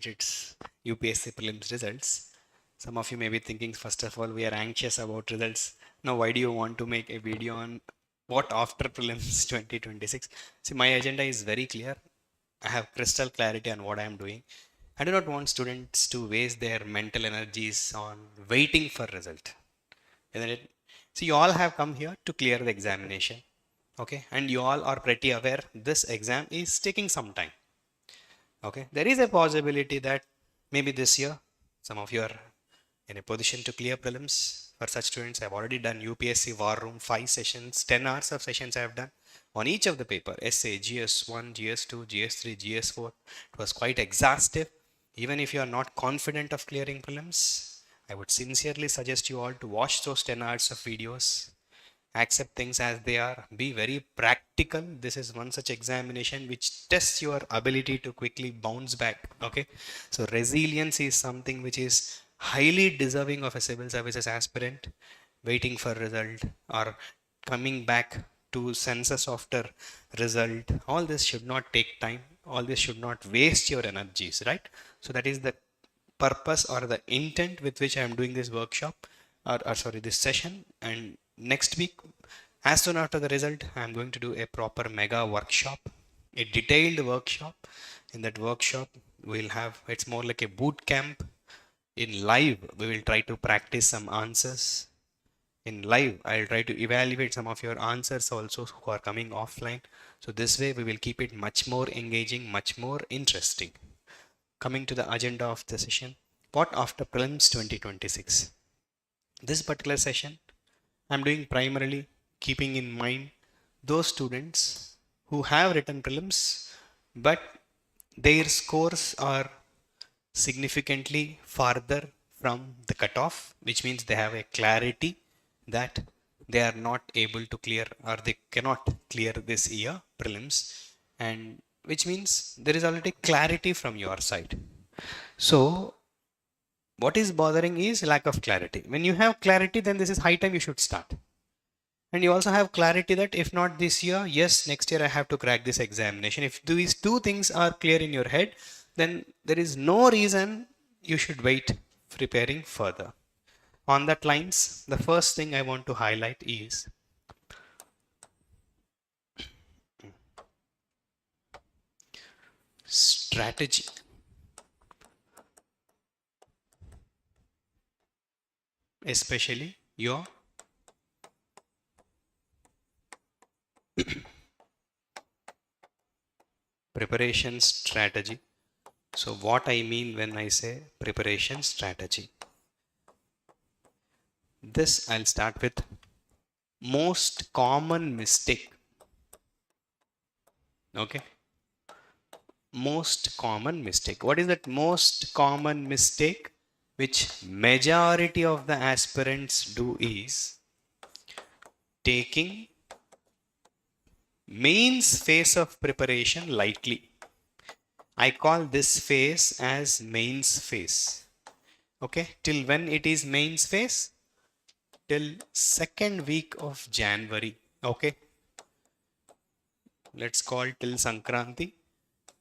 its UPSC Prelims results. Some of you may be thinking, first of all, we are anxious about results. Now, why do you want to make a video on what after Prelims 2026? See, my agenda is very clear. I have crystal clarity on what I am doing. I do not want students to waste their mental energies on waiting for result. Isn't it? So you all have come here to clear the examination. Okay, and you all are pretty aware this exam is taking some time. Okay, there is a possibility that maybe this year some of you are in a position to clear prelims. For such students, I've already done UPSC War Room 5 sessions, 10 hours of sessions I have done on each of the paper, essay, GS1, GS2, GS3, GS4. It was quite exhaustive. Even if you are not confident of clearing prelims, I would sincerely suggest you all to watch those 10 hours of videos, accept things as they are, be very practical. This is one such examination which tests your ability to quickly bounce back. Okay, so resilience is something which is highly deserving of a civil services aspirant waiting for result or coming back to census after result. All this should not take time, all this should not waste your energies, right? So that is the purpose or the intent with which I am doing this workshop or sorry, this session. And next week, as soon after the result, I am going to do a proper mega workshop, a detailed workshop. In that workshop, we'll have, it's more like a boot camp. In live, we will try to practice some answers. In live, I'll try to evaluate some of your answers also who are coming offline. So this way, we will keep it much more engaging, much more interesting. Coming to the agenda of the session, what after prelims 2026? This particular session I'm doing primarily keeping in mind those students who have written prelims but their scores are significantly farther from the cutoff, which means they have a clarity that they are not able to clear or they cannot clear this year prelims, and which means there is already clarity from your side. So what is bothering is lack of clarity. When you have clarity, then this is high time you should start. And you also have clarity that if not this year, yes, next year I have to crack this examination. If these two things are clear in your head, then there is no reason you should wait preparing further. On that lines, the first thing I want to highlight is strategy. Especially your preparation strategy. So what I mean when I say preparation strategy, this I'll start with most common mistake. Okay, most common mistake. What is that most common mistake which majority of the aspirants do is taking mains phase of preparation lightly. I call this phase as mains phase. Okay, till when it is mains phase? Till second week of January. Okay, let's call till Sankranti.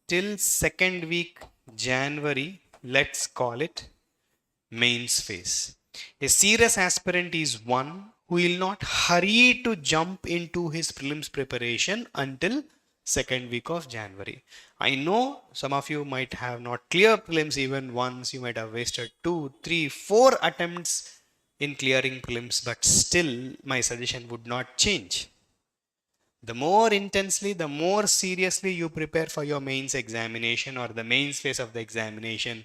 Till second week January, let's call it mains phase. A serious aspirant is one who will not hurry to jump into his prelims preparation until second week of January. I know some of you might have not cleared prelims even once. You might have wasted 2, 3, 4 attempts in clearing prelims, but still my suggestion would not change. The more intensely, the more seriously you prepare for your mains examination or the mains phase of the examination,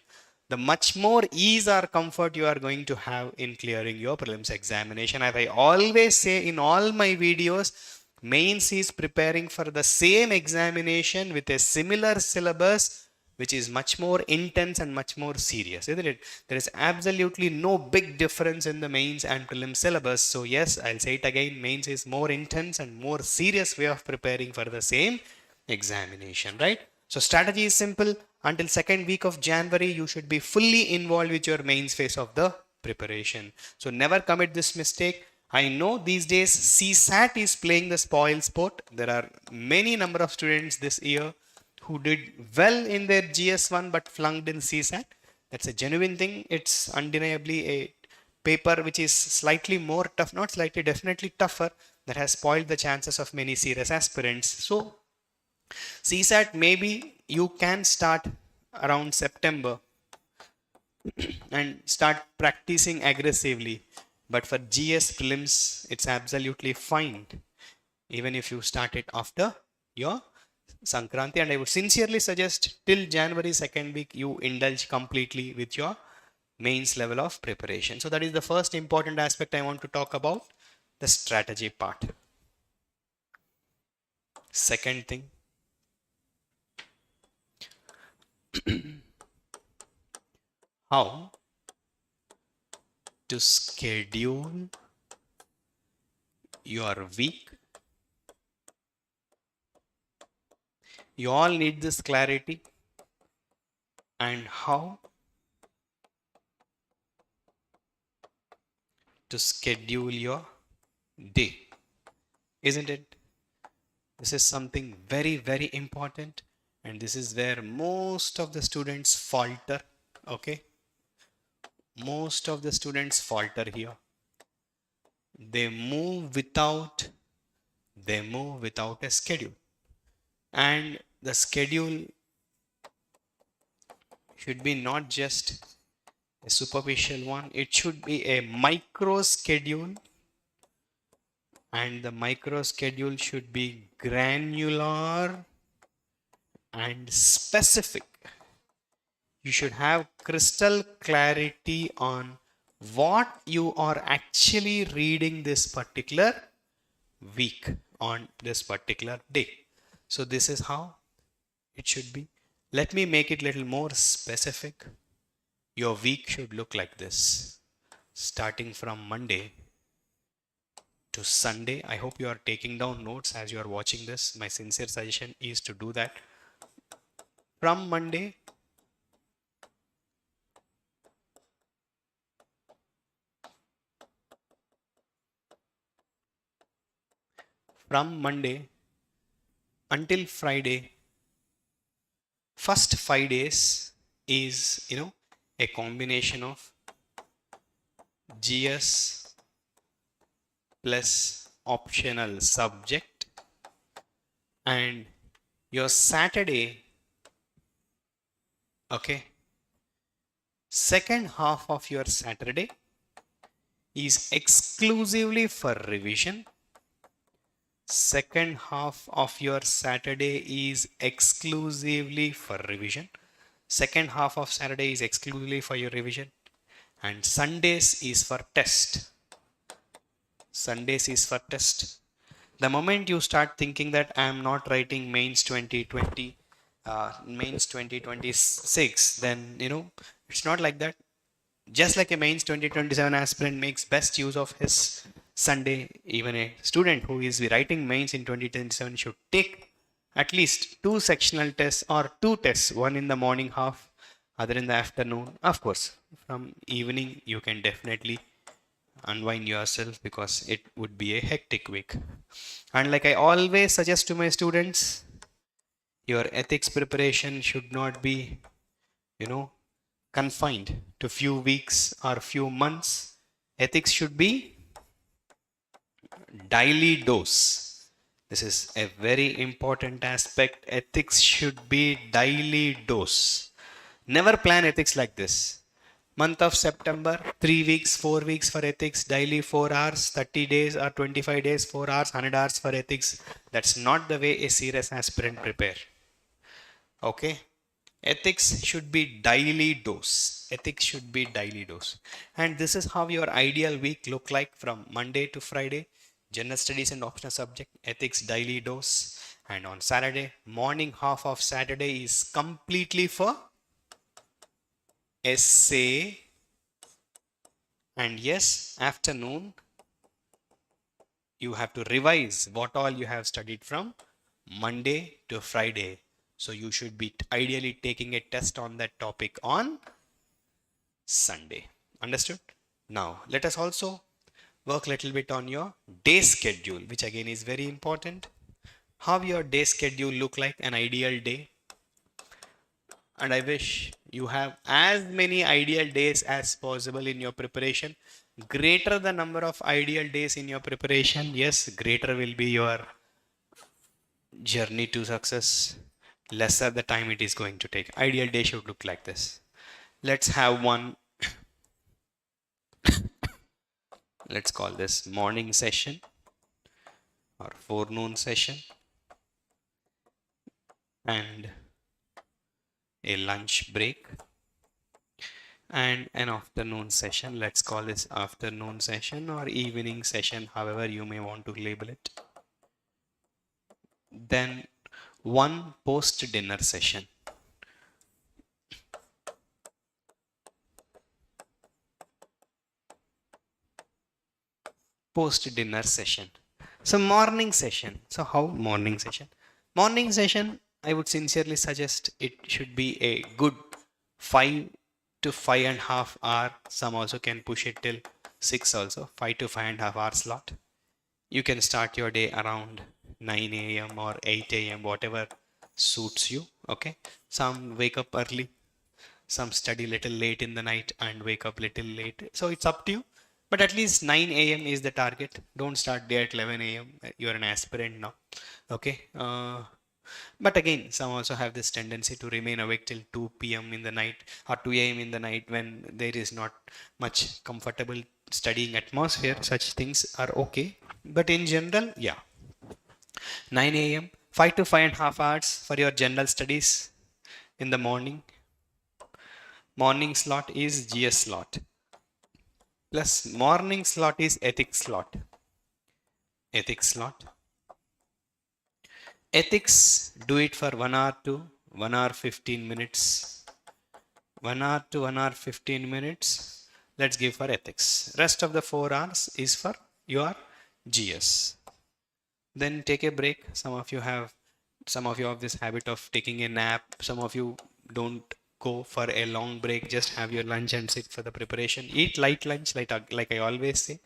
the much more ease or comfort you are going to have in clearing your prelims examination. As I always say in all my videos, mains is preparing for the same examination with a similar syllabus, which is much more intense and much more serious, isn't it? There is absolutely no big difference in the mains and prelims syllabus. So yes, I'll say it again, mains is more intense and more serious way of preparing for the same examination, right? So strategy is simple. Until second week of January, you should be fully involved with your mains phase of the preparation. So never commit this mistake. I know these days CSAT is playing the spoil sport. There are many number of students this year who did well in their GS1 but flunked in CSAT. That's a genuine thing. It's undeniably a paper which is slightly more tough, not slightly, definitely tougher, that has spoiled the chances of many serious aspirants. So CSAT, maybe you can start around September and start practicing aggressively. But for GS prelims, it's absolutely fine, even if you start it after your Sankranti. And I would sincerely suggest till January 2nd week, you indulge completely with your mains level of preparation. So that is the first important aspect I want to talk about, the strategy part. Second thing, how to schedule your week. You all need this clarity, and how to schedule your day, isn't it? This is something very, very important, and this is where most of the students falter. Okay, most of the students falter here. They move without a schedule, and the schedule should be not just a superficial one, it should be a micro schedule, and the micro schedule should be granular and specific. You should have crystal clarity on what you are actually reading this particular week on this particular day. So this is how it should be. Let me make it a little more specific. Your week should look like this. Starting from Monday to Sunday. I hope you are taking down notes as you are watching this. My sincere suggestion is to do that. From Monday until Friday, first 5 days is, a combination of GS plus optional subject, and your Saturday, okay, second half of your Saturday is exclusively for revision. Second half of your Saturday is exclusively for revision. Second half of Saturday is exclusively for your revision, and Sundays is for test. Sundays is for test. The moment you start thinking that I am not writing mains 2020, mains 2026, then it's not like that. Just like a mains 2027 aspirant makes best use of his Sunday, even a student who is writing mains in 2027 should take at least 2 sectional tests or 2 tests, one in the morning half, other in the afternoon. Of course, from evening you can definitely unwind yourself because it would be a hectic week. And like I always suggest to my students, your ethics preparation should not be, confined to few weeks or few months. Ethics should be daily dose. This is a very important aspect. Ethics should be daily dose. Never plan ethics like this. Month of September, 3 weeks, 4 weeks for ethics, daily 4 hours, 30 days or 25 days, 4 hours, 100 hours for ethics. That's not the way a serious aspirant prepare. Okay? Ethics should be daily dose. Ethics should be daily dose. And this is how your ideal week look like from Monday to Friday. General studies and optional subject, ethics daily dose. And on Saturday, morning half of Saturday is completely for essay. And yes, afternoon, you have to revise what all you have studied from Monday to Friday. So you should be ideally taking a test on that topic on Sunday. Understood? Now, let us also work a little bit on your day schedule, which again is very important. How your day schedule look like, an ideal day? and I wish you have as many ideal days as possible in your preparation. Greater the number of ideal days in your preparation, yes, greater will be your journey to success, lesser the time it is going to take. Ideal day should look like this. Let's have one, let's call this morning session or forenoon session and a lunch break and an afternoon session. Let's call this afternoon session or evening session, however you may want to label it. Then one post dinner session. Post dinner session. So morning session. So how morning session? Morning session, I would sincerely suggest it should be a good 5 to 5.5 hour. Some also can push it till 6 also. 5 to 5.5 hour slot. You can start your day around 9 a.m. or 8 a.m. whatever suits you. Okay. Some wake up early. Some study little late in the night and wake up little late. So it's up to you. But at least 9 a.m. is the target. Don't start day at 11 a.m. You're an aspirant now. Okay. But again, some also have this tendency to remain awake till 2 p.m. in the night or 2 a.m. in the night when there is not much comfortable studying atmosphere. Such things are okay. But in general, yeah. 9 a.m., 5 to 5.5 hours for your general studies in the morning. Morning slot is GS slot. Plus morning slot is ethics slot. Ethics slot. Ethics, do it for 1 hour to 1 hour 15 minutes. 1 hour to 1 hour 15 minutes. Let's give for ethics. Rest of the 4 hours is for your GS. Then take a break. Some of you have this habit of taking a nap. Some of you don't go for a long break. Just have your lunch and sit for the preparation. Eat light lunch, like I always say.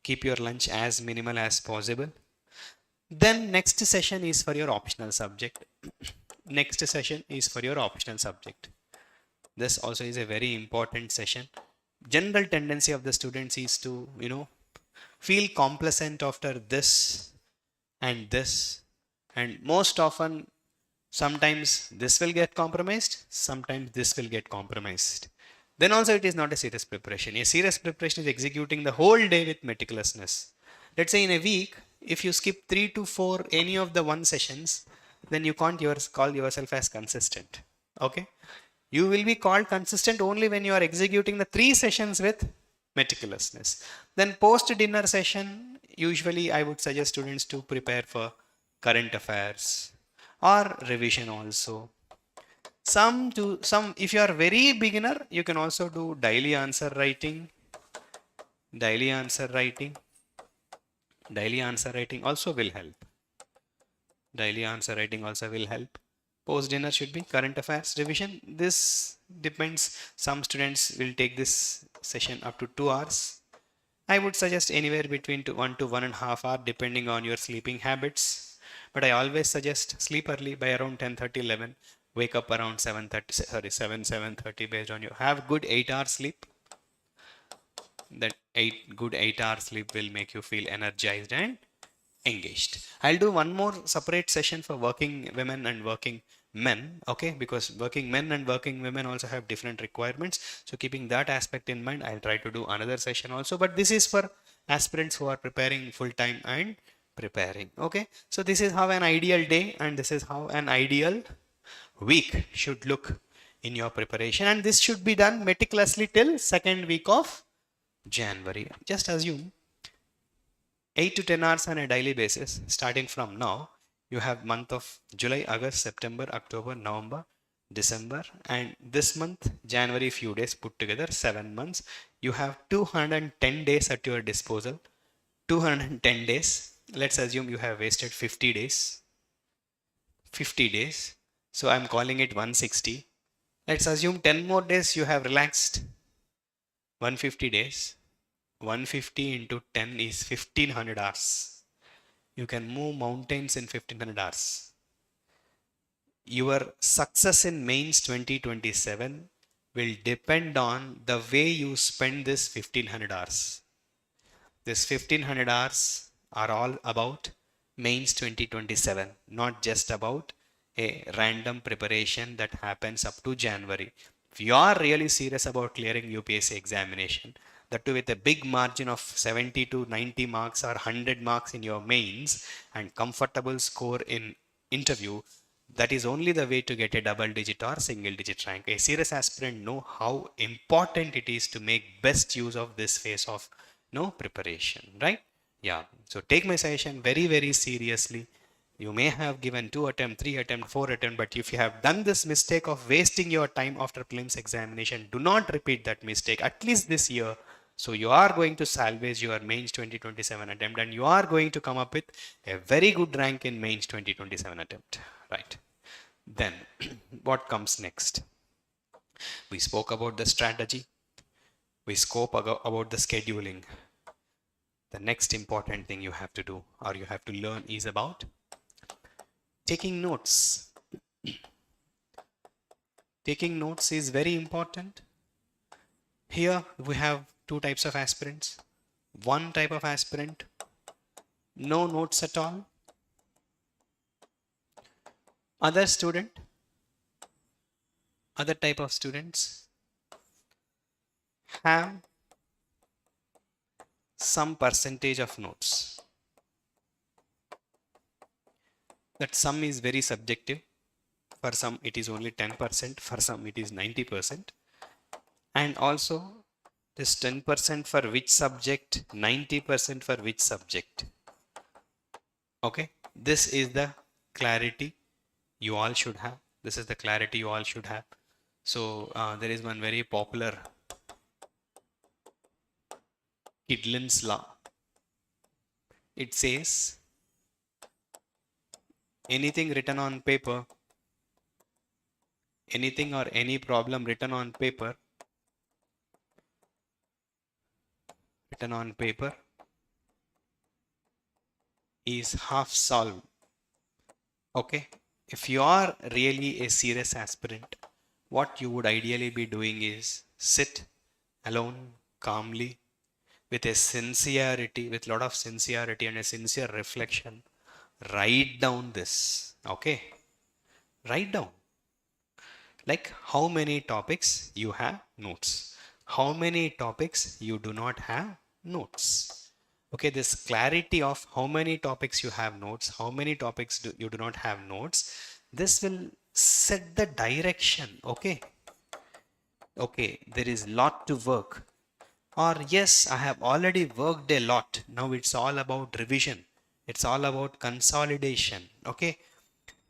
Keep your lunch as minimal as possible. Then next session is for your optional subject. Next session is for your optional subject. This also is a very important session. General tendency of the students is to, feel complacent after this and this. And most often, sometimes this will get compromised, sometimes this will get compromised. Then also it is not a serious preparation. A serious preparation is executing the whole day with meticulousness. Let's say in a week, if you skip 3 to 4 any of the one sessions, then you can't call yourself as consistent. Okay? You will be called consistent only when you are executing the 3 sessions with meticulousness. Then post dinner session, usually I would suggest students to prepare for current affairs or revision also. If you are very beginner, you can also do daily answer writing. Daily answer writing also will help. Daily answer writing also will help. Post dinner should be current affairs revision. This depends. Some students will take this session up to 2 hours. I would suggest anywhere between 1 to 1.5 hours depending on your sleeping habits. But I always suggest sleep early by around 10:30, 11. Wake up around 7:30 based on you. Have good 8 hours sleep. That good 8 hours sleep will make you feel energized and engaged. I'll do one more separate session for working women and working men, okay, because working men and working women also have different requirements. So keeping that aspect in mind, I'll try to do another session also, but this is for aspirants who are preparing full time and preparing. Okay, so this is how an ideal day and this is how an ideal week should look in your preparation, and this should be done meticulously till second week of January. Just assume 8 to 10 hours on a daily basis. Starting from now, you have month of July, August, September, October, November, December, and this month January, few days put together, 7 months. You have 210 days at your disposal. 210 days. Let's assume you have wasted 50 days. 50 days. So I'm calling it 160. Let's assume 10 more days you have relaxed. 150 days. 150 into 10 is 1500 hours. You can move mountains in 1500 hours. Your success in mains 2027 will depend on the way you spend this 1500 hours. This 1500 hours are all about mains 2027, not just about a random preparation that happens up to January. If you are really serious about clearing UPSC examination, that too with a big margin of 70 to 90 marks or 100 marks in your mains and comfortable score in interview, that is only the way to get a double digit or single digit rank. A serious aspirant know how important it is to make best use of this phase of preparation, right? Yeah, so take my suggestion very, very seriously. You may have given 2 attempt, 3 attempt, 4 attempt, but if you have done this mistake of wasting your time after prelims examination, do not repeat that mistake at least this year. So you are going to salvage your mains 2027 attempt, and you are going to come up with a very good rank in mains 2027 attempt, right? Then what comes next? We spoke about the strategy. We spoke about the scheduling. The next important thing you have to do or you have to learn is about taking notes. Taking notes is very important. Here we have two types of aspirants. One type of aspirant, no notes at all. Other type of students have some percentage of notes. That sum is very subjective. For some it is only 10%, for some it is 90%. And also this 10% for which subject, 90% for which subject. Okay, this is the clarity you all should have. This is the clarity you all should have. So there is one very popular Kydlin's law. It says anything written on paper, anything or any problem written on paper is half solved. Okay, if you are really a serious aspirant, what you would ideally be doing is sit alone calmly with a sincerity, with a lot of sincerity and a sincere reflection, write down this. Okay, write down like how many topics you have notes, how many topics you do not have notes. Okay, this clarity of how many topics you have notes, how many topics you do not have notes, this will set the direction. Okay, there is lot to work, or yes, I have already worked a lot, now it's all about revision, it's all about consolidation. Okay,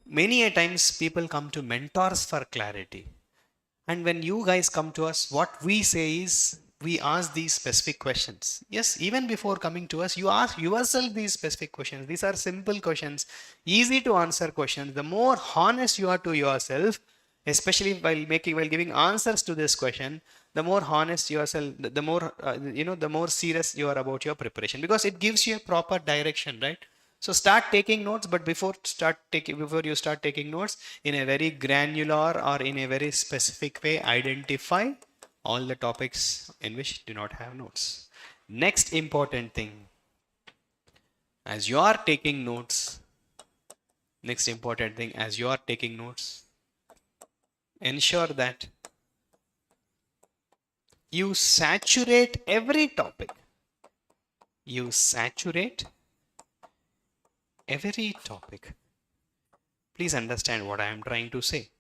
many a times people come to mentors for clarity. And when you guys come to us, what we say is we ask these specific questions. Yes, even before coming to us, you ask yourself these specific questions. These are simple questions, easy to answer questions. The more honest you are to yourself, especially while giving answers to this question, the more honest yourself, the more the more serious you are about your preparation, because it gives you a proper direction, right? So start taking notes, but before you start taking notes, in a very granular or in a very specific way, identify all the topics in which do not have notes. Next important thing, as you are taking notes, ensure that you saturate every topic. You saturate every topic. Please understand what I am trying to say.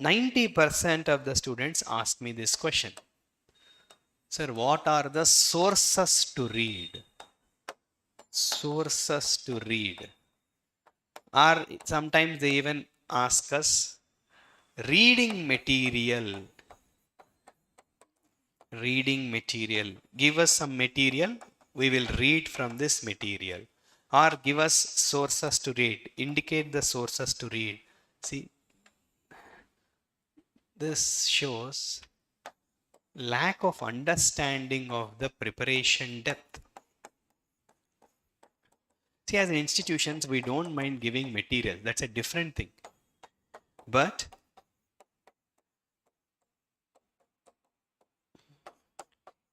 90% of the students ask me this question. Sir, what are the sources to read? Sources to read. Or sometimes they even ask us reading material. Reading material. Give us some material, we will read from this material. Or give us sources to read. Indicate the sources to read. See, this shows lack of understanding of the preparation depth. See, as institutions, we don't mind giving material. That's a different thing. But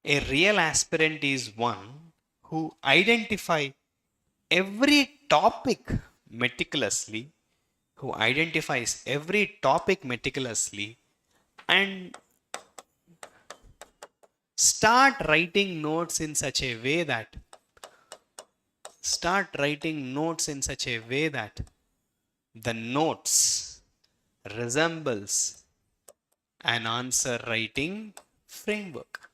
a real aspirant is one who identify every topic meticulously, who identifies every topic meticulously and start writing notes in such a way that the notes resembles an answer writing framework.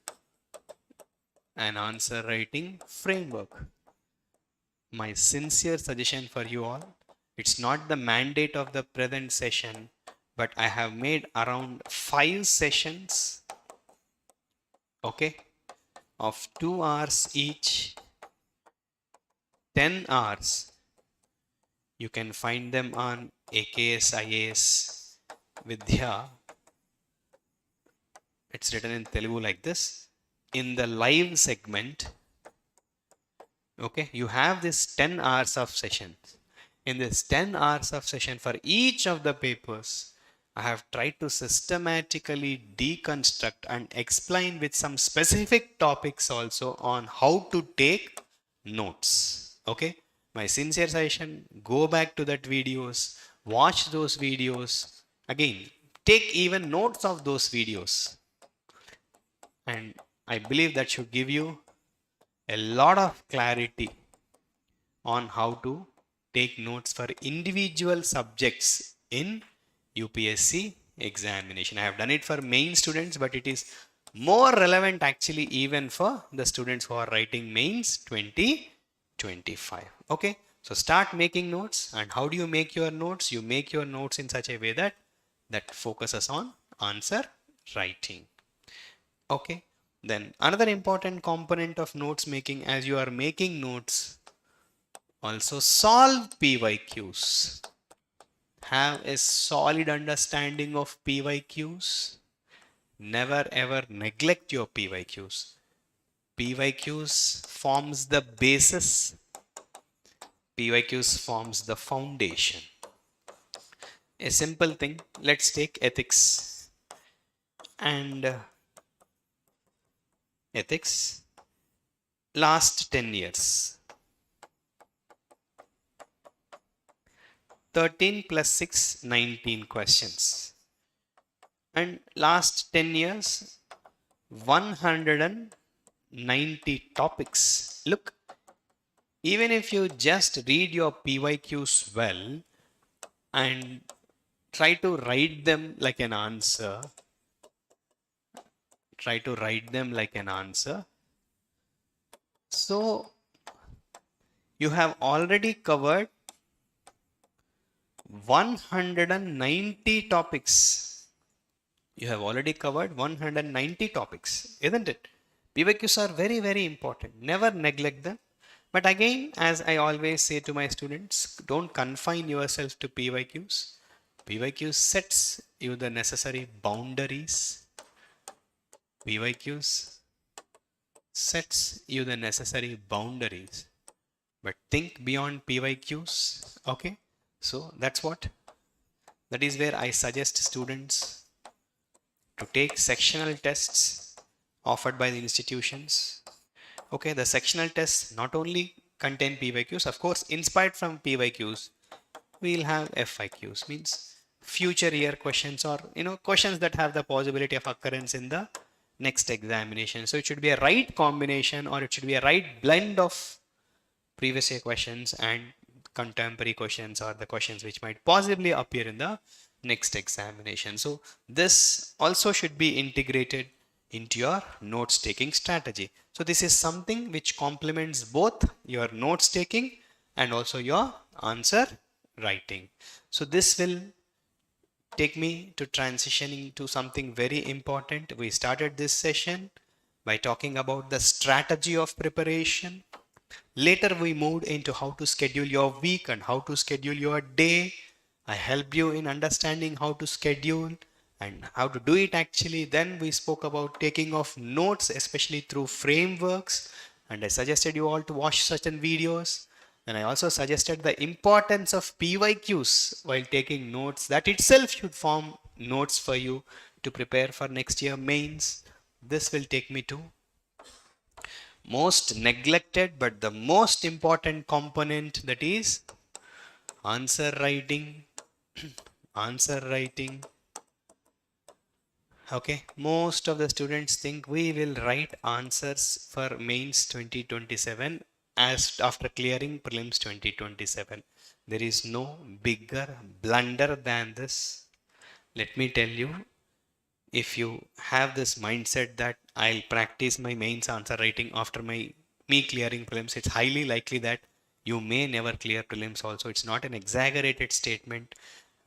My sincere suggestion for you all, it's not the mandate of the present session, but I have made around 5 sessions, okay, of 2 hours each, 10 hours. You can find them on AKS IAS Vidya. It's written in Telugu like this. In the live segment, okay, you have this 10 hours of sessions. In this 10 hours of session for each of the papers, I have tried to systematically deconstruct and explain with some specific topics also on how to take notes. Okay, my sincere suggestion, go back to that videos, watch those videos again, take even notes of those videos, and I believe that should give you a lot of clarity on how to take notes for individual subjects in UPSC examination. I have done it for main students, but it is more relevant actually even for the students who are writing mains 2025. Okay, so start making notes. And how do you make your notes? You make your notes in such a way that focuses on answer writing. Okay, then another important component of notes making, as you are making notes, also solve PYQs. Have a solid understanding of PYQs. Never ever neglect your PYQs. PYQs forms the basis. PYQs forms the foundation. A simple thing, let's take ethics. And ethics, last 10 years. 13 plus 6, 19 questions. And last 10 years, 190 topics. Look, even if you just read your PYQs well and try to write them like an answer, so you have already covered 190 topics. You have already covered 190 topics, isn't it? PYQs are very, very important. Never neglect them. But again, as I always say to my students, don't confine yourself to PYQs. PYQs sets you the necessary boundaries. PYQs sets you the necessary boundaries. But think beyond PYQs. Okay? So that is where I suggest students to take sectional tests offered by the institutions. Okay, the sectional tests not only contain PYQs, of course, inspired from PYQs, we'll have FIQs, means future year questions, or questions that have the possibility of occurrence in the next examination. So it should be a right combination, or it should be a right blend of previous year questions and contemporary questions, or the questions which might possibly appear in the next examination. So this also should be integrated into your notes taking strategy. So this is something which complements both your notes taking and also your answer writing. So this will take me to transitioning to something very important. We started this session by talking about the strategy of preparation. Later we moved into how to schedule your week and how to schedule your day. I helped you in understanding how to schedule and how to do it actually. Then we spoke about taking of notes, especially through frameworks, and I suggested you all to watch certain videos. And I also suggested the importance of PYQs while taking notes. That itself should form notes for you to prepare for next year mains. This will take me to most neglected but the most important component, that is answer writing. Answer writing. Okay, most of the students think we will write answers for mains 2027 as after clearing prelims 2027. There is no bigger blunder than this. Let me tell you, if you have this mindset that I'll practice my mains answer writing after me clearing prelims, it's highly likely that you may never clear prelims also. It's not an exaggerated statement.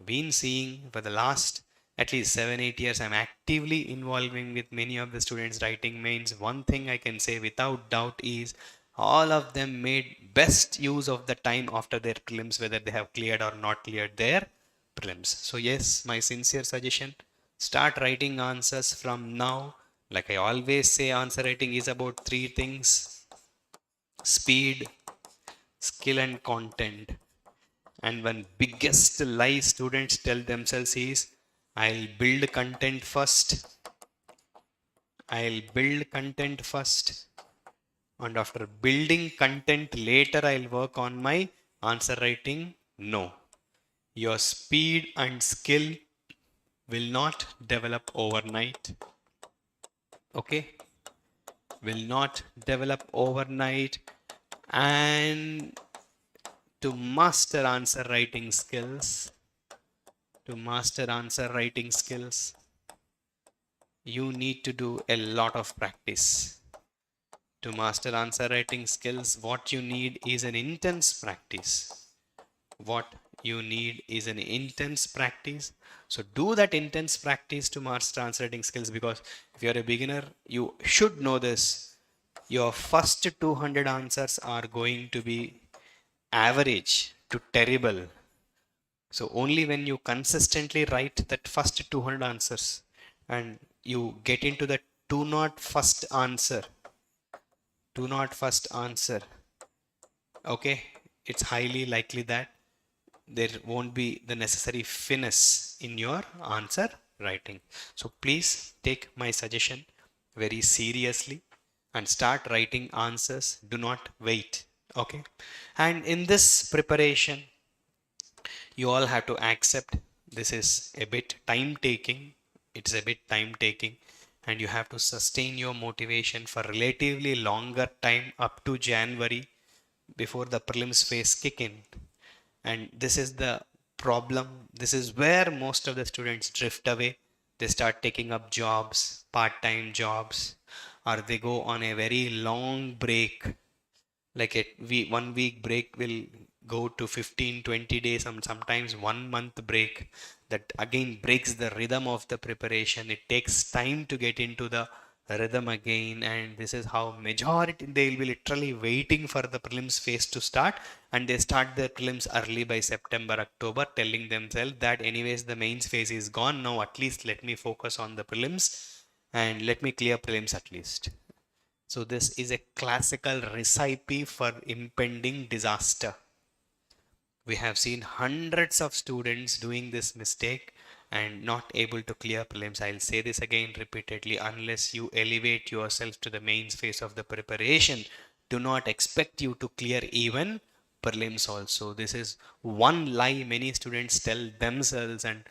Been seeing for the last at least 7-8 years, I'm actively involving with many of the students writing mains. One thing I can say without doubt is all of them made best use of the time after their prelims, whether they have cleared or not cleared their prelims. So yes, my sincere suggestion, start writing answers from now. Like I always say, answer writing is about three things: speed, skill, and content. And one biggest lie students tell themselves is, I'll build content first. I'll build content first. And after building content later, I'll work on my answer writing. No. Your speed and skill will not develop overnight. Okay? Will not develop overnight. And to master answer writing skills, you need to do a lot of practice. To master answer writing skills, what you need is an intense practice. So do that intense practice to master answer writing skills, because if you're a beginner, you should know this. Your first 200 answers are going to be average to terrible. So only when you consistently write that first 200 answers and you get into the do not first answer, okay, it's highly likely that there won't be the necessary finesse in your answer writing. So please take my suggestion very seriously and start writing answers. Do not wait. Okay. And in this preparation, you all have to accept this is a bit time taking. It's a bit time taking, and you have to sustain your motivation for relatively longer time up to January before the prelims phase kick in. And this is the problem. This is where most of the students drift away. They start taking up jobs, part-time jobs, or they go on a very long break. Like a 1 week break will go to 15-20 days, and sometimes 1 month break. That again breaks the rhythm of the preparation. It takes time to get into the rhythm again, and this is how majority, they will be literally waiting for the prelims phase to start, and they start their prelims early by September, October, telling themselves that anyways the mains phase is gone now, at least let me focus on the prelims and let me clear prelims at least. So this is a classical recipe for impending disaster. We have seen hundreds of students doing this mistake and not able to clear prelims. I'll say this again repeatedly: unless you elevate yourself to the mains phase of the preparation, do not expect you to clear even prelims also. This is one lie many students tell themselves, and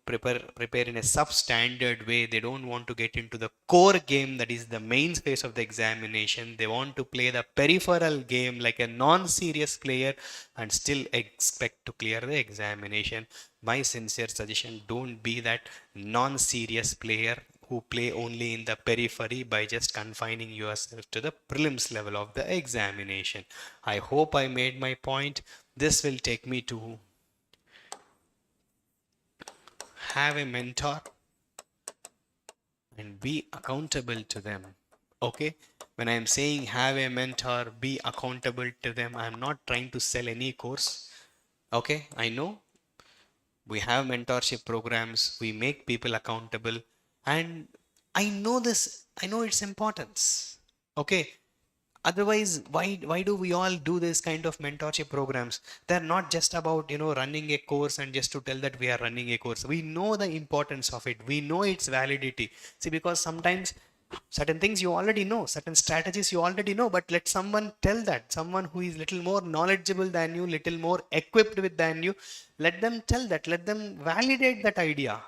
prepare in a substandard way. They don't want to get into the core game, that is the main phase of the examination. They want to play the peripheral game like a non-serious player and still expect to clear the examination. My sincere suggestion, don't be that non-serious player who play only in the periphery by just confining yourself to the prelims level of the examination. I hope I made my point. This will take me to have a mentor and be accountable to them. Okay, when I am saying have a mentor, be accountable to them, I am not trying to sell any course. Okay, I know we have mentorship programs, we make people accountable, and I know its importance. Okay, Otherwise, why do we all do this kind of mentorship programs? They're not just about, running a course and just to tell that we are running a course. We know the importance of it, we know its validity. See, because sometimes certain things you already know, certain strategies you already know, but let someone tell that, someone who is little more knowledgeable than you, little more equipped with than you, let them tell that, let them validate that idea.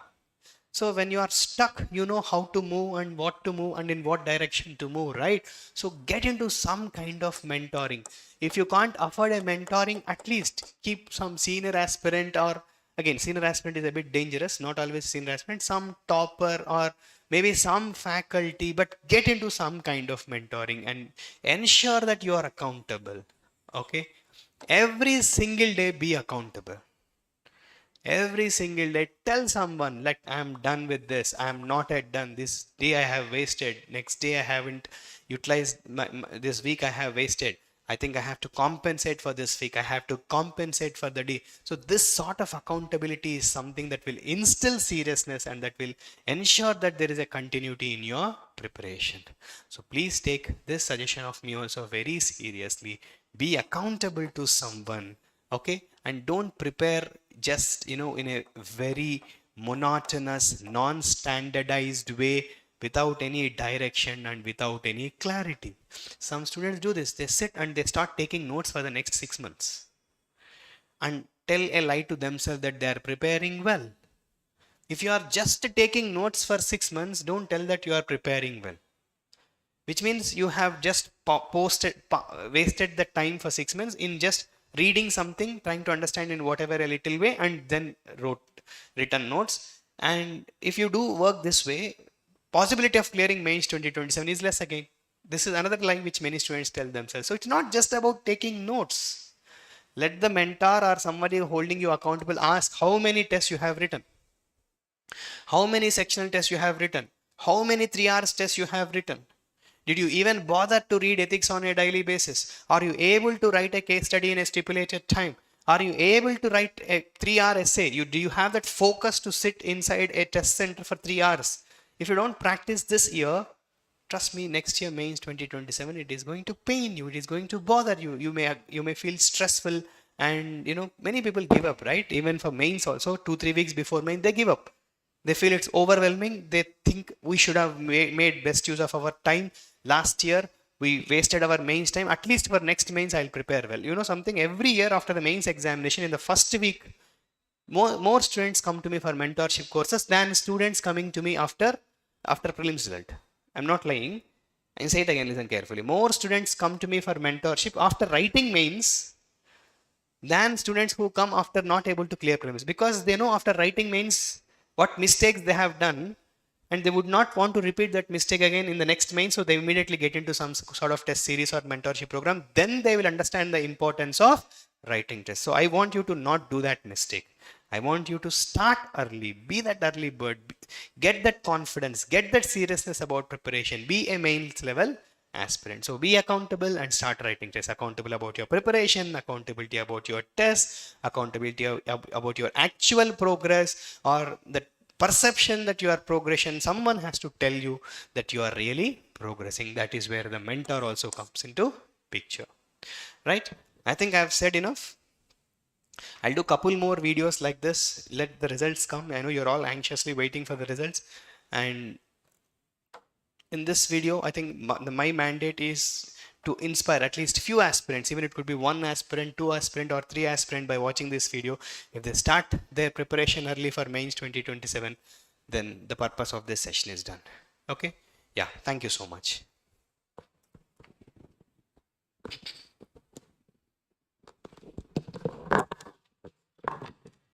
So when you are stuck, you know how to move and what to move and in what direction to move, right? So get into some kind of mentoring. If you can't afford a mentoring, at least keep some senior aspirant, or again, senior aspirant is a bit dangerous, not always senior aspirant, some topper or maybe some faculty, but get into some kind of mentoring and ensure that you are accountable. Okay? Every single day be accountable. Every single day tell someone, like, I'm done with this, I'm not yet done, this day I have wasted, next day I haven't utilized this week I have wasted, I think I have to compensate for this week, I have to compensate for the day. So this sort of accountability is something that will instill seriousness and that will ensure that there is a continuity in your preparation. So please take this suggestion of me also very seriously. Be accountable to someone. Okay? And don't prepare just, in a very monotonous, non-standardized way, without any direction and without any clarity. Some students do this, they sit and they start taking notes for the next 6 months and tell a lie to themselves that they are preparing well. If you are just taking notes for 6 months, don't tell that you are preparing well, which means you have just wasted the time for 6 months in just reading something, trying to understand in whatever a little way, and then written notes. And if you do work this way, possibility of clearing mains 2027 is less again. This is another line which many students tell themselves. So it's not just about taking notes. Let the mentor or somebody holding you accountable ask how many tests you have written, how many sectional tests you have written, how many 3 hours tests you have written. Did you even bother to read ethics on a daily basis? Are you able to write a case study in a stipulated time? Are you able to write a 3-hour essay? Do you have that focus to sit inside a test center for 3 hours? If you don't practice this year, trust me, next year, mains 2027, it is going to pain you. It is going to bother you. You may feel stressful, and many people give up, right? Even for mains also, 2-3 weeks before main, they give up. They feel it's overwhelming. They think we should have made best use of our time. Last year, we wasted our mains time. At least for next mains, I'll prepare well. Something, every year after the mains examination, in the first week, more students come to me for mentorship courses than students coming to me after prelims result. I'm not lying. I say it again, listen carefully. More students come to me for mentorship after writing mains than students who come after not able to clear prelims, because they know after writing mains what mistakes they have done, and they would not want to repeat that mistake again in the next main, so they immediately get into some sort of test series or mentorship program. Then they will understand the importance of writing tests. So I want you to not do that mistake. I want you to start early, be that early bird, get that confidence, get that seriousness about preparation, be a mains level aspirant. So be accountable and start writing tests. Accountable about your preparation, accountability about your tests, accountability about your actual progress, or the perception that you are progression. Someone has to tell you that you are really progressing. That is where the mentor also comes into picture, right? I think I've said enough. I'll do a couple more videos like this. Let the results come. I know you're all anxiously waiting for the results, and in this video, I think my mandate is to inspire at least few aspirants, even it could be 1 aspirant, 2 aspirant, or 3 aspirant, by watching this video. If they start their preparation early for mains 2027, then the purpose of this session is done. Okay? Yeah, thank you so much.